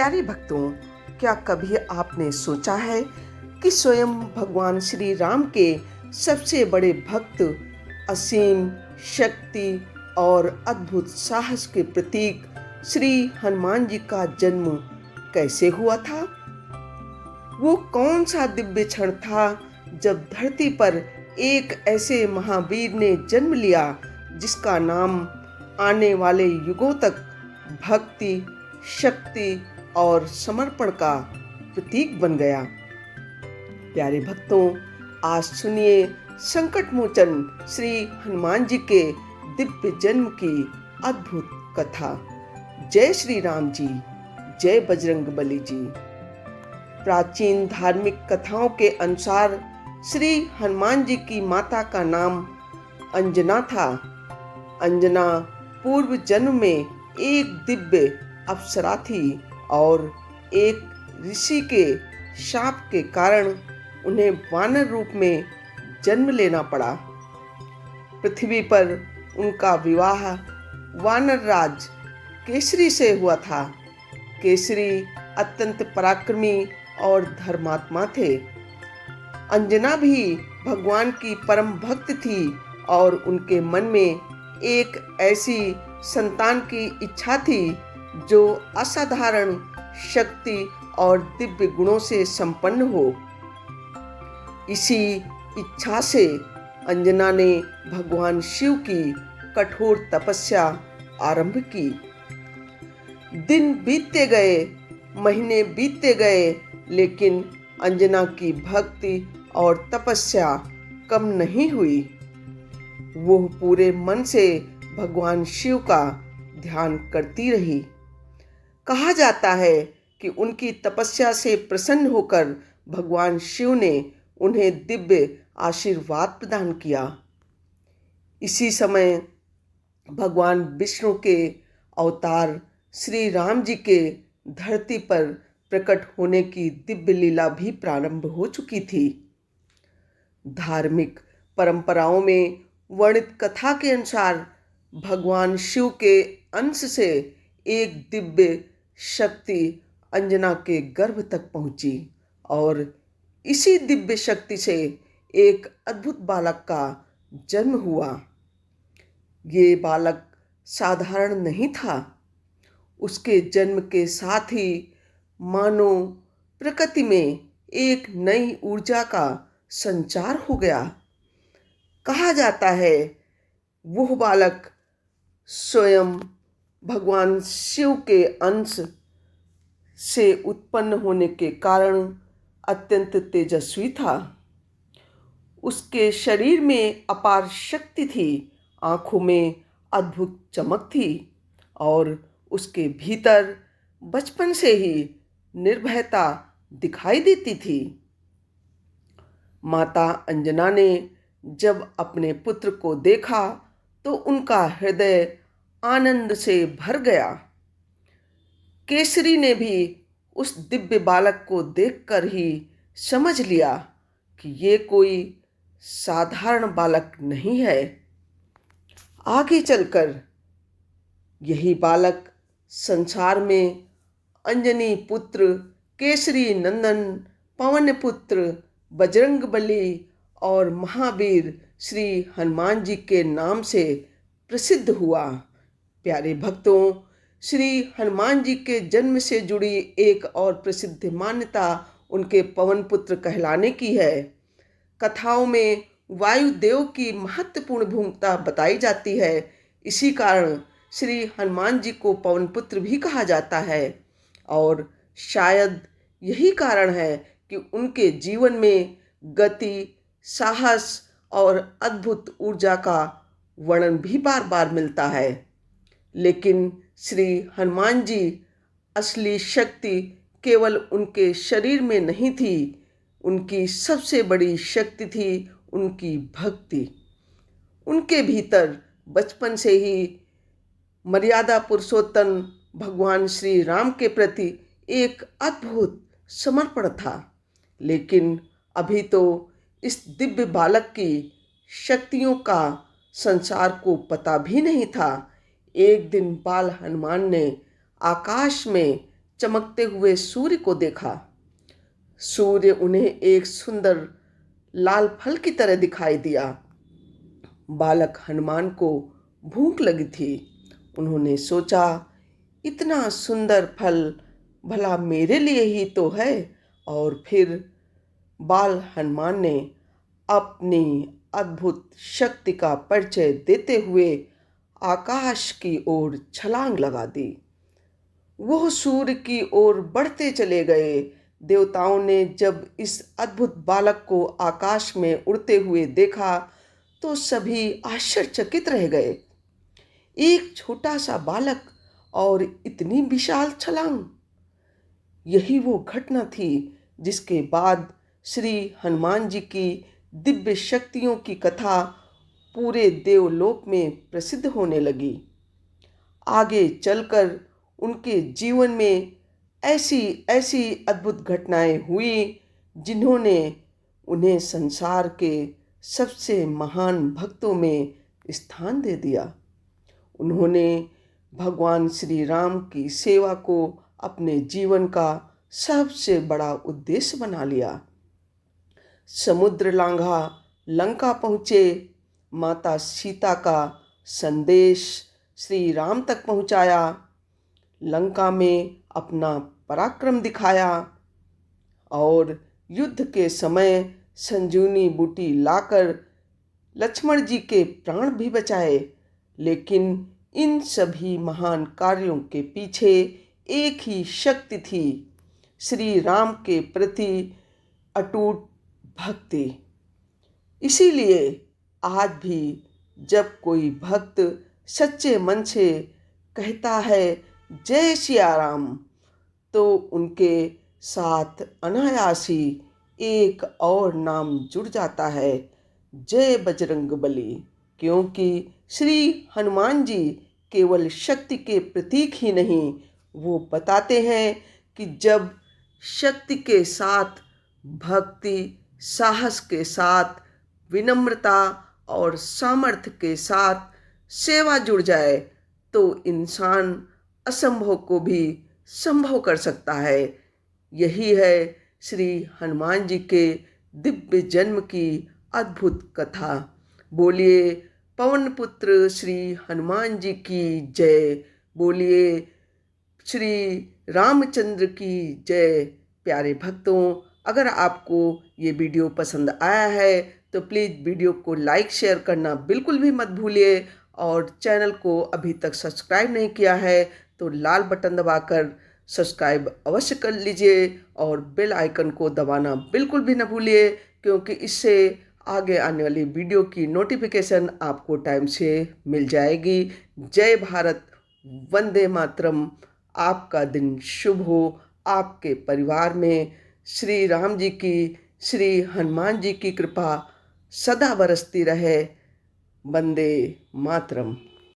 प्यारे भक्तों, क्या कभी आपने सोचा है कि स्वयं भगवान श्री राम के सबसे बड़े भक्त, असीम शक्ति और अद्भुत साहस के प्रतीक श्री हनुमान जी का जन्म कैसे हुआ था? वो कौन सा दिव्य क्षण था जब धरती पर एक ऐसे महावीर ने जन्म लिया जिसका नाम आने वाले युगों तक भक्ति, शक्ति और समर्पण का प्रतीक बन गया। प्यारे भक्तों, आज सुनिए संकट मोचन श्री हनुमान जी के दिव्य जन्म की अद्भुत कथा। जय श्री राम जी, जय बजरंगबली जी। प्राचीन धार्मिक कथाओं के अनुसार श्री हनुमान जी की माता का नाम अंजना था। अंजना पूर्व जन्म में एक दिव्य अप्सरा थी और एक ऋषि के शाप के कारण उन्हें वानर रूप में जन्म लेना पड़ा। पृथ्वी पर उनका विवाह वानर राज केसरी से हुआ था। केसरी अत्यंत पराक्रमी और धर्मात्मा थे। अंजना भी भगवान की परम भक्त थी और उनके मन में एक ऐसी संतान की इच्छा थी जो असाधारण शक्ति और दिव्य गुणों से संपन्न हो। इसी इच्छा से अंजना ने भगवान शिव की कठोर तपस्या आरंभ की। दिन बीतते गए, महीने बीतते गए, लेकिन अंजना की भक्ति और तपस्या कम नहीं हुई। वो पूरे मन से भगवान शिव का ध्यान करती रही। कहा जाता है कि उनकी तपस्या से प्रसन्न होकर भगवान शिव ने उन्हें दिव्य आशीर्वाद प्रदान किया। इसी समय भगवान विष्णु के अवतार श्री राम जी के धरती पर प्रकट होने की दिव्य लीला भी प्रारंभ हो चुकी थी। धार्मिक परंपराओं में वर्णित कथा के अनुसार भगवान शिव के अंश से एक दिव्य शक्ति अंजना के गर्भ तक पहुंची और इसी दिव्य शक्ति से एक अद्भुत बालक का जन्म हुआ। ये बालक साधारण नहीं था। उसके जन्म के साथ ही मानो प्रकृति में एक नई ऊर्जा का संचार हो गया। कहा जाता है वह बालक स्वयं भगवान शिव के अंश से उत्पन्न होने के कारण अत्यंत तेजस्वी था। उसके शरीर में अपार शक्ति थी, आंखों में अद्भुत चमक थी और उसके भीतर बचपन से ही निर्भयता दिखाई देती थी। माता अंजना ने जब अपने पुत्र को देखा तो उनका हृदय आनंद से भर गया। केसरी ने भी उस दिव्य बालक को देखकर ही समझ लिया कि ये कोई साधारण बालक नहीं है। आगे चलकर यही बालक संसार में अंजनी पुत्र, केसरी नंदन, पवन पुत्र, बजरंगबली और महावीर श्री हनुमान जी के नाम से प्रसिद्ध हुआ। प्यारे भक्तों, श्री हनुमान जी के जन्म से जुड़ी एक और प्रसिद्ध मान्यता उनके पवन पुत्र कहलाने की है। कथाओं में वायुदेव की महत्वपूर्ण भूमिका बताई जाती है। इसी कारण श्री हनुमान जी को पवन पुत्र भी कहा जाता है और शायद यही कारण है कि उनके जीवन में गति, साहस और अद्भुत ऊर्जा का वर्णन भी बार बार मिलता है। लेकिन श्री हनुमान जी असली शक्ति केवल उनके शरीर में नहीं थी, उनकी सबसे बड़ी शक्ति थी उनकी भक्ति। उनके भीतर बचपन से ही मर्यादा पुरुषोत्तम भगवान श्री राम के प्रति एक अद्भुत समर्पण था। लेकिन अभी तो इस दिव्य बालक की शक्तियों का संसार को पता भी नहीं था। एक दिन बाल हनुमान ने आकाश में चमकते हुए सूर्य को देखा। सूर्य उन्हें एक सुंदर लाल फल की तरह दिखाई दिया। बालक हनुमान को भूख लगी थी। उन्होंने सोचा, इतना सुंदर फल भला मेरे लिए ही तो है। और फिर बाल हनुमान ने अपनी अद्भुत शक्ति का परिचय देते हुए आकाश की ओर छलांग लगा दी। वह सूर्य की ओर बढ़ते चले गए। देवताओं ने जब इस अद्भुत बालक को आकाश में उड़ते हुए देखा तो सभी आश्चर्यचकित रह गए। एक छोटा सा बालक और इतनी विशाल छलांग! यही वो घटना थी जिसके बाद श्री हनुमान जी की दिव्य शक्तियों की कथा पूरे देवलोक में प्रसिद्ध होने लगी। आगे चलकर उनके जीवन में ऐसी ऐसी अद्भुत घटनाएं हुई जिन्होंने उन्हें संसार के सबसे महान भक्तों में स्थान दे दिया। उन्होंने भगवान श्री राम की सेवा को अपने जीवन का सबसे बड़ा उद्देश्य बना लिया। समुद्र लांघा, लंका पहुँचे, माता सीता का संदेश श्री राम तक पहुँचाया, लंका में अपना पराक्रम दिखाया और युद्ध के समय संजीवनी बूटी लाकर लक्ष्मण जी के प्राण भी बचाए। लेकिन इन सभी महान कार्यों के पीछे एक ही शक्ति थी, श्री राम के प्रति अटूट भक्ति। इसीलिए आज भी जब कोई भक्त सच्चे मन से कहता है जय सिया राम, तो उनके साथ अनायासी एक और नाम जुड़ जाता है, जय बजरंगबली। क्योंकि श्री हनुमान जी केवल शक्ति के प्रतीक ही नहीं, वो बताते हैं कि जब शक्ति के साथ भक्ति, साहस के साथ विनम्रता और सामर्थ्य के साथ सेवा जुड़ जाए तो इंसान असंभव को भी संभव कर सकता है। यही है श्री हनुमान जी के दिव्य जन्म की अद्भुत कथा। बोलिए पवन पुत्र श्री हनुमान जी की जय। बोलिए श्री रामचंद्र की जय। प्यारे भक्तों, अगर आपको ये वीडियो पसंद आया है तो प्लीज़ वीडियो को लाइक शेयर करना बिल्कुल भी मत भूलिए। और चैनल को अभी तक सब्सक्राइब नहीं किया है तो लाल बटन दबाकर सब्सक्राइब अवश्य कर लीजिए और बेल आइकन को दबाना बिल्कुल भी न भूलिए, क्योंकि इससे आगे आने वाली वीडियो की नोटिफिकेशन आपको टाइम से मिल जाएगी। जय भारत, वंदे मातरम। आपका दिन शुभ हो। आपके परिवार में श्री राम जी की, श्री हनुमान जी की कृपा सदा बरसती रहे। वंदे मातरम।